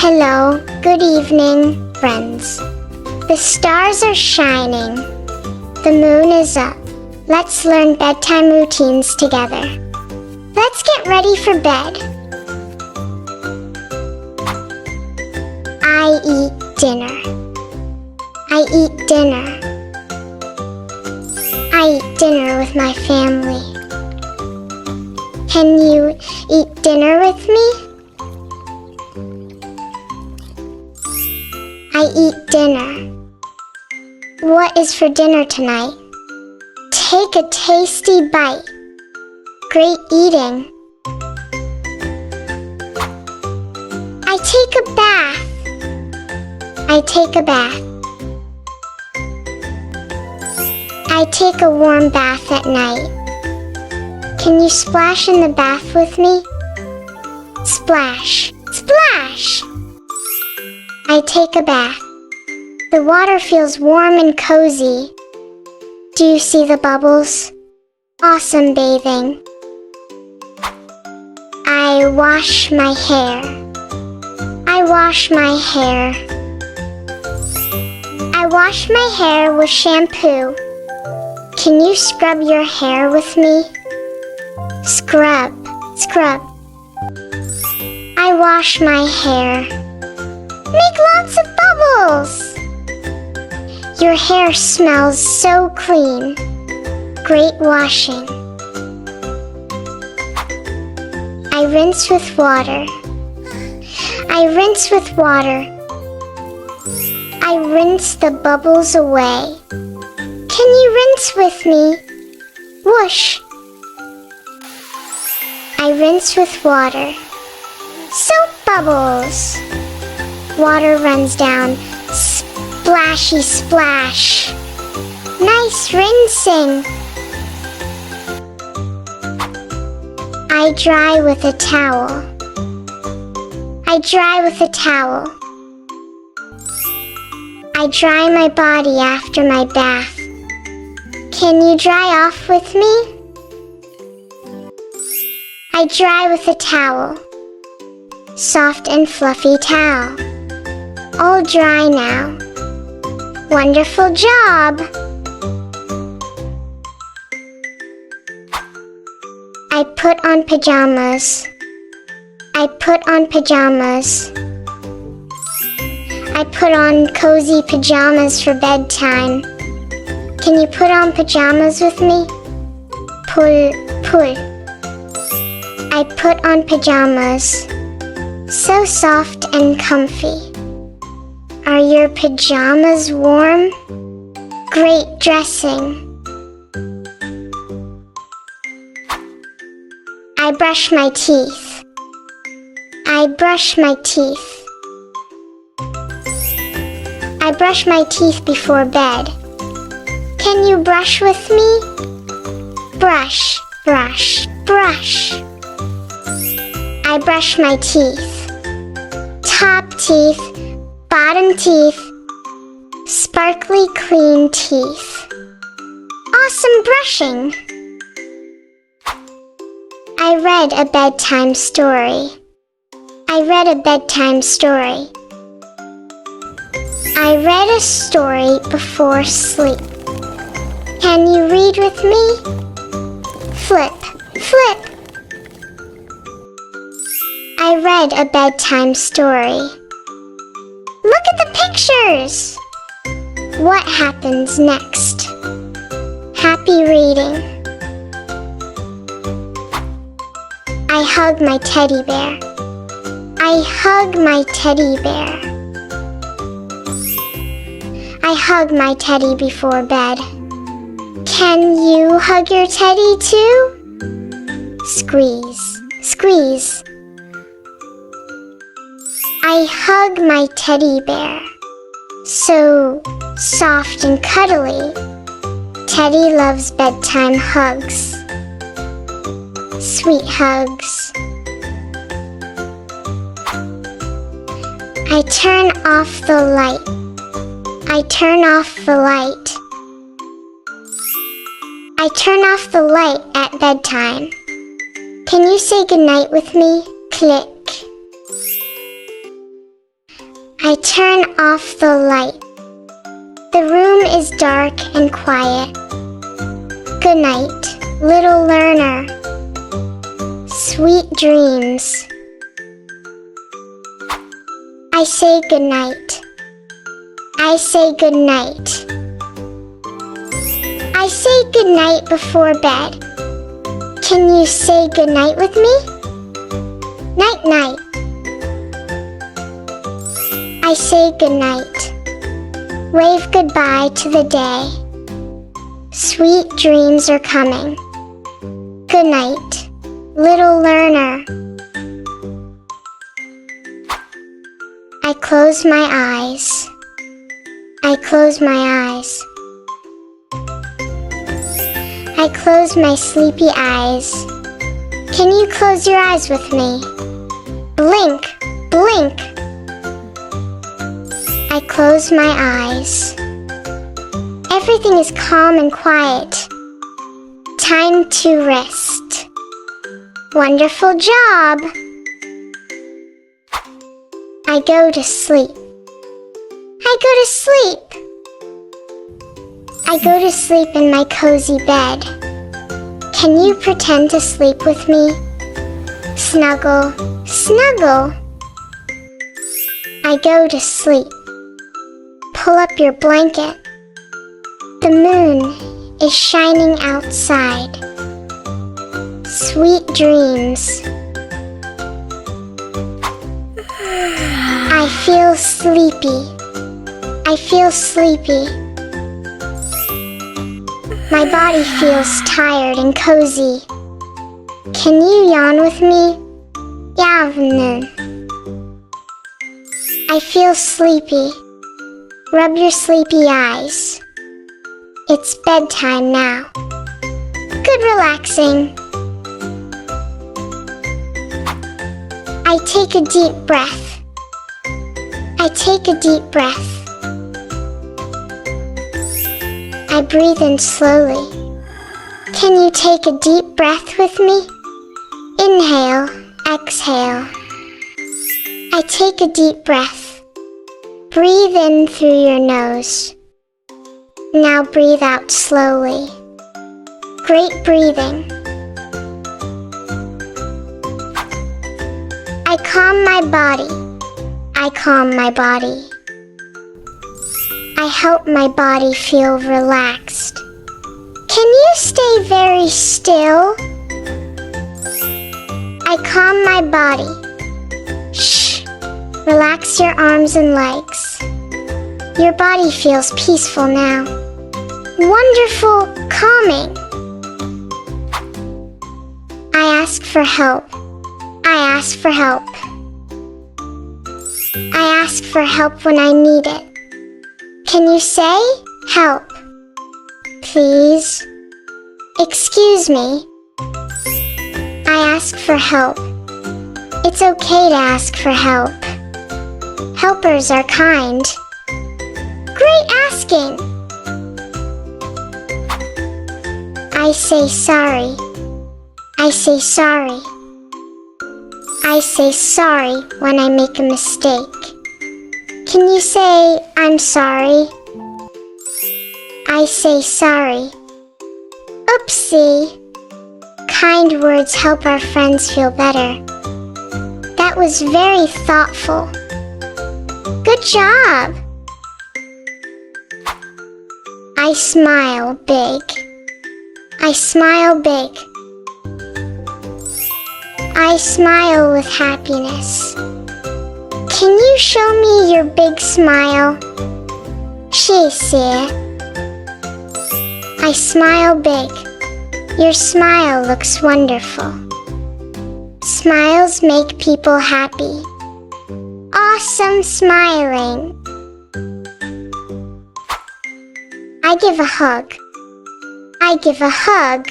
Hello, good evening, friends. The stars are shining. The moon is up. Let's learn bedtime routines together. Let's get ready for bed. I eat dinner. I eat dinner. I eat dinner with my family. Can you eat dinner with me? I eat dinner. What is for dinner tonight? Take a tasty bite. Great eating. I take a bath. I take a bath. I take a warm bath at night. Can you splash in the bath with me? Splash, splash! I take a bath. The water feels warm and cozy. Do you see the bubbles? Awesome bathing. I wash my hair. I wash my hair. I wash my hair with shampoo. Can you scrub your hair with me? Scrub, scrub. I wash my hair. Make lots of bubbles! Your hair smells so clean. Great washing. I rinse with water. I rinse with water. I rinse the bubbles away. Can you rinse with me? Whoosh! I rinse with water. Soap bubbles! Water runs down. Splashy splash. Nice rinsing. I dry with a towel. I dry with a towel. I dry my body after my bath. Can you dry off with me? I dry with a towel. Soft and fluffy towel. All dry now. Wonderful job! I put on pajamas. I put on pajamas. I put on cozy pajamas for bedtime. Can you put on pajamas with me? Pull, pull. I put on pajamas. So soft and comfy. Are your pajamas warm? Great dressing. I brush my teeth. I brush my teeth. I brush my teeth before bed. Can you brush with me? Brush, brush, brush. I brush my teeth. Top teeth, bottom teeth, sparkly clean teeth. Awesome brushing! I read a bedtime story. I read a bedtime story. I read a story before sleep. Can you read with me? Flip, flip. I read a bedtime story. Look at the pictures! What happens next? Happy reading. I hug my teddy bear. I hug my teddy bear. I hug my teddy before bed. Can you hug your teddy too? Squeeze, squeeze. I hug my teddy bear. So soft and cuddly. Teddy loves bedtime hugs. Sweet hugs. I turn off the light. I turn off the light. I turn off the light at bedtime. Can you say goodnight with me? Click. I turn off the light. The room is dark and quiet. Good night, little learner. Sweet dreams. I say good night. I say good night. I say good night before bed. Can you say good night with me? Night night. I say good night. Wave goodbye to the day. Sweet dreams are coming. Good night, little learner. I close my eyes. I close my eyes. I close my sleepy eyes. Can you close your eyes with me? Blink, blink. I close my eyes. Everything is calm and quiet. Time to rest. Wonderful job. I go to sleep. I go to sleep. I go to sleep in my cozy bed. Can you pretend to sleep with me? Snuggle, snuggle. I go to sleep. Pull up your blanket. The moon is shining outside. Sweet dreams. I feel sleepy. I feel sleepy. My body feels tired and cozy. Can you yawn with me? Yawn. I feel sleepy. Rub your sleepy eyes. It's bedtime now. Good relaxing. I take a deep breath. I take a deep breath. I breathe in slowly. Can you take a deep breath with me? Inhale, exhale. I take a deep breath. Breathe in through your nose. Now breathe out slowly. Great breathing. I calm my body. I calm my body. I help my body feel relaxed. Can you stay very still? I calm my body. Shh. Relax your arms and legs. Your body feels peaceful now. Wonderful calming. I ask for help. I ask for help. I ask for help when I need it. Can you say help? Please? Excuse me. I ask for help. It's okay to ask for help. Helpers are kind. Great asking. I say sorry. I say sorry. I say sorry when I make a mistake. Can you say I'm sorry? I say sorry. Oopsie. Kind words help our friends feel better. That was very thoughtful. Good job. I smile big. I smile big. I smile with happiness. Can you show me your big smile? 谢谢. I smile big. Your smile looks wonderful. Smiles make people happy. Awesome smiling. I give a hug. I give a hug.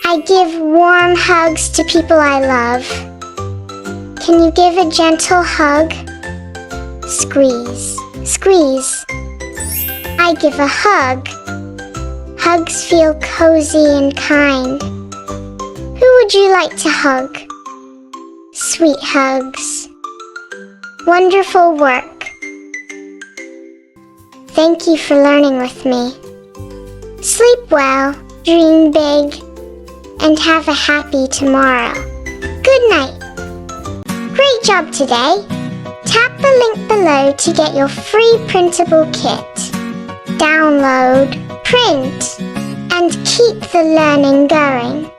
I give warm hugs to people I love. Can you give a gentle hug? Squeeze, squeeze. I give a hug. Hugs feel cozy and kind. Who would you like to hug? Sweet hugs. Wonderful work. Thank you for learning with me. Sleep well, dream big, and have a happy tomorrow. Good night. Great job today. Tap the link below to get your free printable kit. Download, print, and keep the learning going.